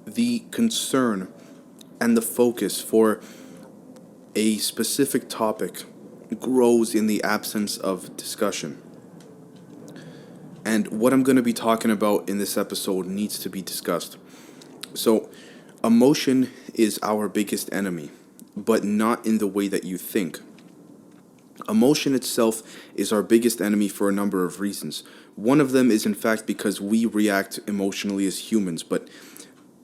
the concern and the focus for a specific topic grows in the absence of discussion. And what I'm going to be talking about in this episode needs to be discussed. So, emotion is our biggest enemy, but not in the way that you think. Emotion itself is our biggest enemy for a number of reasons. One of them is, in fact, because we react emotionally as humans, but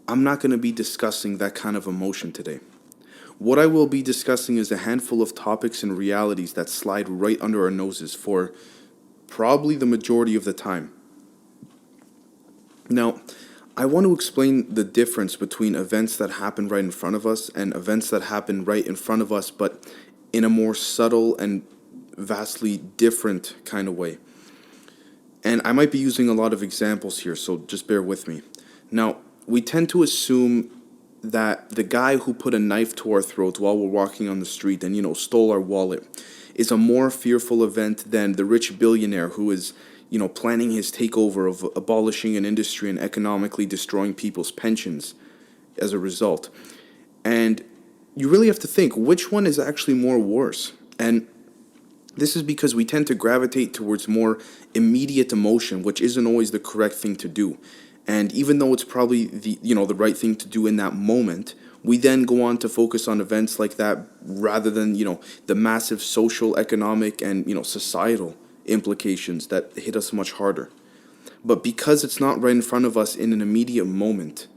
I'm not going to be discussing that kind of emotion today. What I will be discussing is a handful of topics and realities that slide right under our noses for probably the majority of the time. Now, I want to explain the difference between events that happen right in front of us and events that happen right in front of us, but in a more subtle and vastly different kind of way. And I might be using a lot of examples here, so just bear with me. Now, we tend to assume that the guy who put a knife to our throats while we're walking on the street and, stole our wallet is a more fearful event than the rich billionaire who is, planning his takeover of abolishing an industry and economically destroying people's pensions as a result. And you really have to think which one is actually more worse. And this is because we tend to gravitate towards more immediate emotion, which isn't always the correct thing to do. And even though it's probably the right thing to do in that moment, we then go on to focus on events like that rather than, the massive social, economic, and, societal implications that hit us much harder. But because it's not right in front of us in an immediate moment,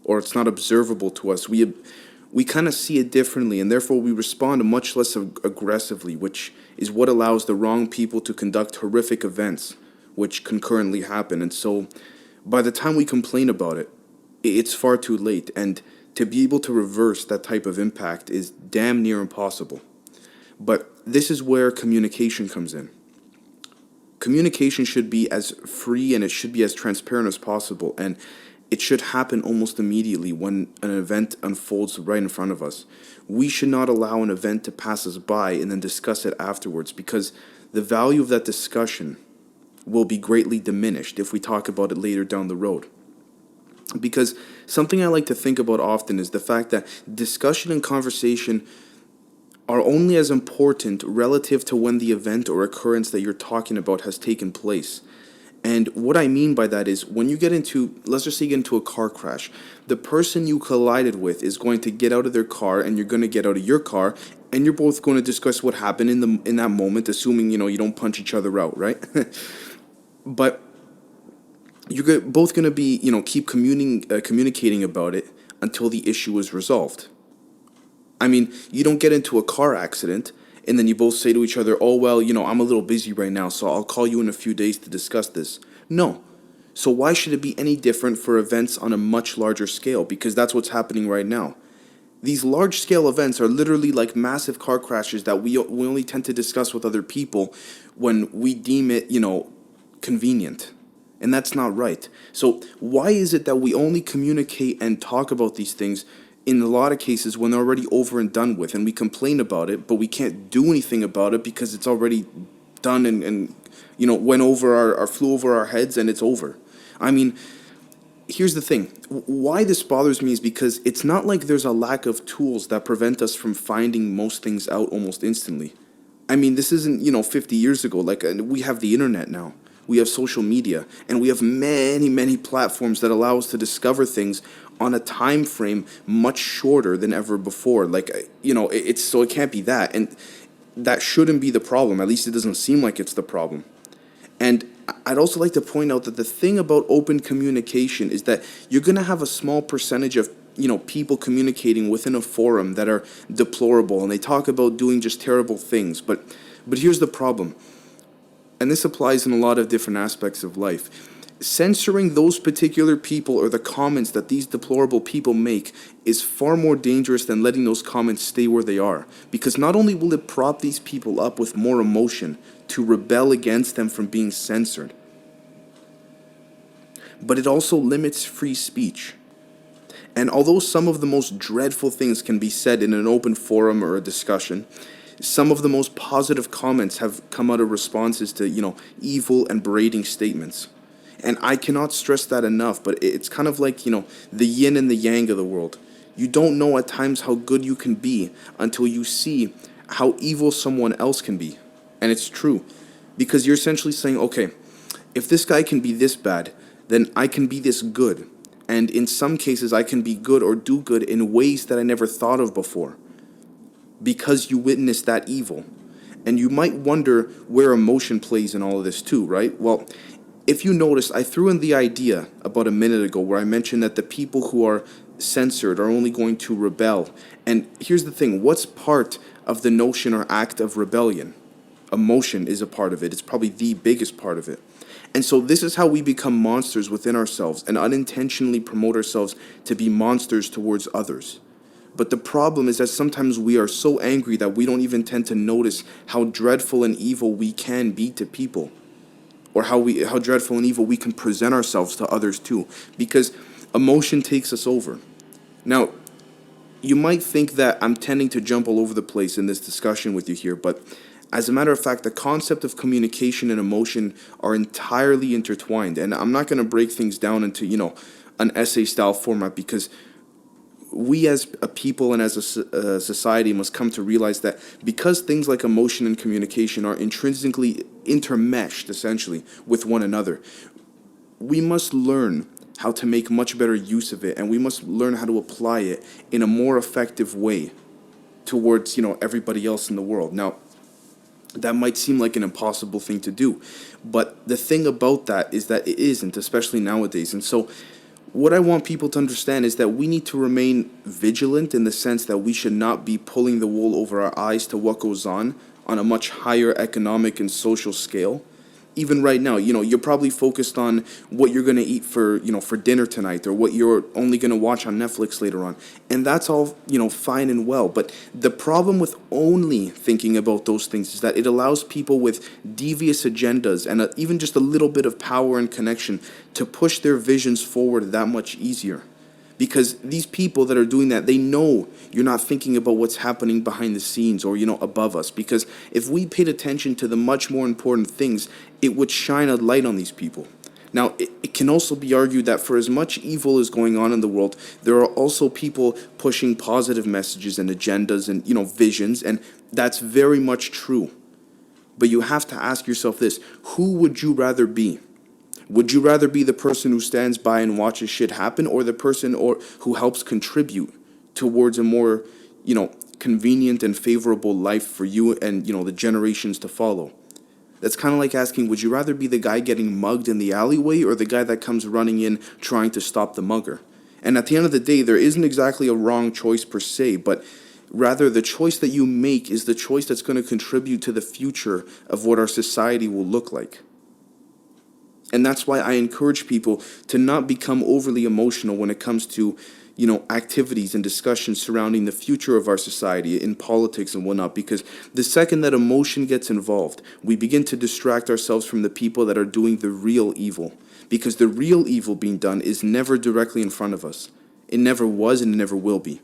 or it's not observable to us, we kind of see it differently, and therefore we respond much less aggressively, which is what allows the wrong people to conduct horrific events, which concurrently happen. And so, by the time we complain about it, it's far too late, and to be able to reverse that type of impact is damn near impossible. But this is where communication comes in. Communication should be as free and it should be as transparent as possible, and it should happen almost immediately when an event unfolds right in front of us. We should not allow an event to pass us by and then discuss it afterwards, because the value of that discussion will be greatly diminished if we talk about it later down the road. Because something I like to think about often is the fact that discussion and conversation are only as important relative to when the event or occurrence that you're talking about has taken place. And what I mean by that is when you get into, let's just say you get into a car crash, the person you collided with is going to get out of their car and you're going to get out of your car, and you're both going to discuss what happened in that moment, assuming, you don't punch each other out, right? But you're both going to be, keep communicating about it until the issue is resolved. I mean, you don't get into a car accident and then you both say to each other, oh, well, I'm a little busy right now, so I'll call you in a few days to discuss this. No. So why should it be any different for events on a much larger scale? Because that's what's happening right now. These large scale events are literally like massive car crashes that we only tend to discuss with other people when we deem it, convenient. And that's not right. So why is it that we only communicate and talk about these things in a lot of cases when they're already over and done with, and we complain about it, but we can't do anything about it because it's already done and went over our flew over our heads and it's over? I mean, here's the thing. Why this bothers me is because it's not like there's a lack of tools that prevent us from finding most things out almost instantly. I mean, this isn't, 50 years ago. Like, we have the internet now. We have social media, and we have many, many platforms that allow us to discover things on a time frame much shorter than ever before. Like, it's so it can't be that, and that shouldn't be the problem. At least it doesn't seem like it's the problem. And I'd also like to point out that the thing about open communication is that you're going to have a small percentage of people communicating within a forum that are deplorable, and they talk about doing just terrible things. But here's the problem, and this applies in a lot of different aspects of life. Censoring those particular people or the comments that these deplorable people make is far more dangerous than letting those comments stay where they are. Because not only will it prop these people up with more emotion to rebel against them from being censored, but it also limits free speech. And although some of the most dreadful things can be said in an open forum or a discussion, some of the most positive comments have come out of responses to, evil and berating statements. And I cannot stress that enough, but it's kind of like, the yin and the yang of the world. You don't know at times how good you can be until you see how evil someone else can be. And it's true. Because you're essentially saying, okay, if this guy can be this bad, then I can be this good. And in some cases, I can be good or do good in ways that I never thought of before because you witnessed that evil. And you might wonder where emotion plays in all of this too, right? Well, if you notice, I threw in the idea about a minute ago where I mentioned that the people who are censored are only going to rebel. And here's the thing, what's part of the notion or act of rebellion? Emotion is a part of it. It's probably the biggest part of it. And so this is how we become monsters within ourselves and unintentionally promote ourselves to be monsters towards others. But the problem is that sometimes we are so angry that we don't even tend to notice how dreadful and evil we can be to people, or how dreadful and evil we can present ourselves to others too, because emotion takes us over. Now, you might think that I'm tending to jump all over the place in this discussion with you here, but as a matter of fact, the concept of communication and emotion are entirely intertwined. And I'm not going to break things down into, an essay style format, because we as a people and as a society must come to realize that because things like emotion and communication are intrinsically intermeshed, essentially, with one another, we must learn how to make much better use of it, and we must learn how to apply it in a more effective way towards, everybody else in the world. Now, that might seem like an impossible thing to do, but the thing about that is that it isn't, especially nowadays. And so what I want people to understand is that we need to remain vigilant in the sense that we should not be pulling the wool over our eyes to what goes on a much higher economic and social scale. Even right now, you're probably focused on what you're going to eat for dinner tonight, or what you're only going to watch on Netflix later on. And that's all, fine and well. But the problem with only thinking about those things is that it allows people with devious agendas and even just a little bit of power and connection to push their visions forward that much easier. Because these people that are doing that, they know you're not thinking about what's happening behind the scenes or, above us. Because if we paid attention to the much more important things, it would shine a light on these people. Now, it can also be argued that for as much evil is going on in the world, there are also people pushing positive messages and agendas and, visions, and that's very much true. But you have to ask yourself this: who would you rather be? Would you rather be the person who stands by and watches shit happen, or the person who helps contribute towards a more, convenient and favorable life for you and, the generations to follow? That's kind of like asking, would you rather be the guy getting mugged in the alleyway or the guy that comes running in trying to stop the mugger? And at the end of the day, there isn't exactly a wrong choice per se, but rather the choice that you make is the choice that's going to contribute to the future of what our society will look like. And that's why I encourage people to not become overly emotional when it comes to, activities and discussions surrounding the future of our society in politics and whatnot, because the second that emotion gets involved, we begin to distract ourselves from the people that are doing the real evil. Because the real evil being done is never directly in front of us. It never was and it never will be.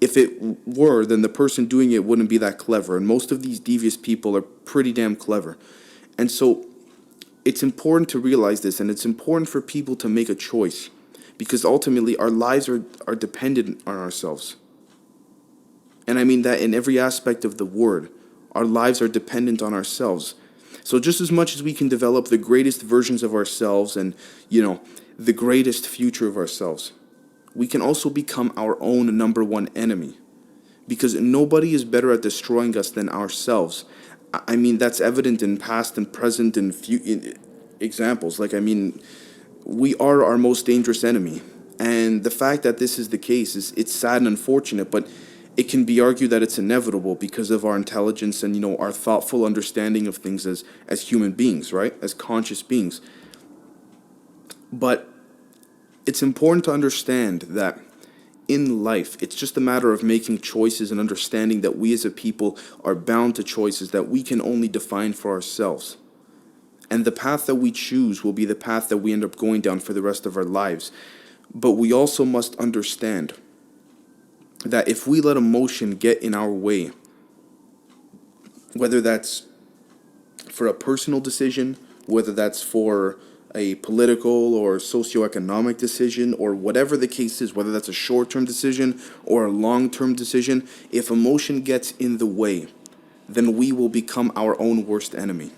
If it were, then the person doing it wouldn't be that clever. And most of these devious people are pretty damn clever. And so it's important to realize this, and it's important for people to make a choice, because ultimately our lives are dependent on ourselves. And I mean that in every aspect of the word. Our lives are dependent on ourselves. So just as much as we can develop the greatest versions of ourselves and, the greatest future of ourselves, we can also become our own number one enemy. Because nobody is better at destroying us than ourselves. I mean, that's evident in past and present and examples. We are our most dangerous enemy. And the fact that this is the case it's sad and unfortunate, but it can be argued that it's inevitable because of our intelligence and, our thoughtful understanding of things as human beings, right? As conscious beings. But it's important to understand that in life, it's just a matter of making choices and understanding that we as a people are bound to choices that we can only define for ourselves. And the path that we choose will be the path that we end up going down for the rest of our lives. But we also must understand that if we let emotion get in our way, whether that's for a personal decision, whether that's for a political or socioeconomic decision, or whatever the case is, whether that's a short-term decision or a long-term decision, if emotion gets in the way, then we will become our own worst enemy.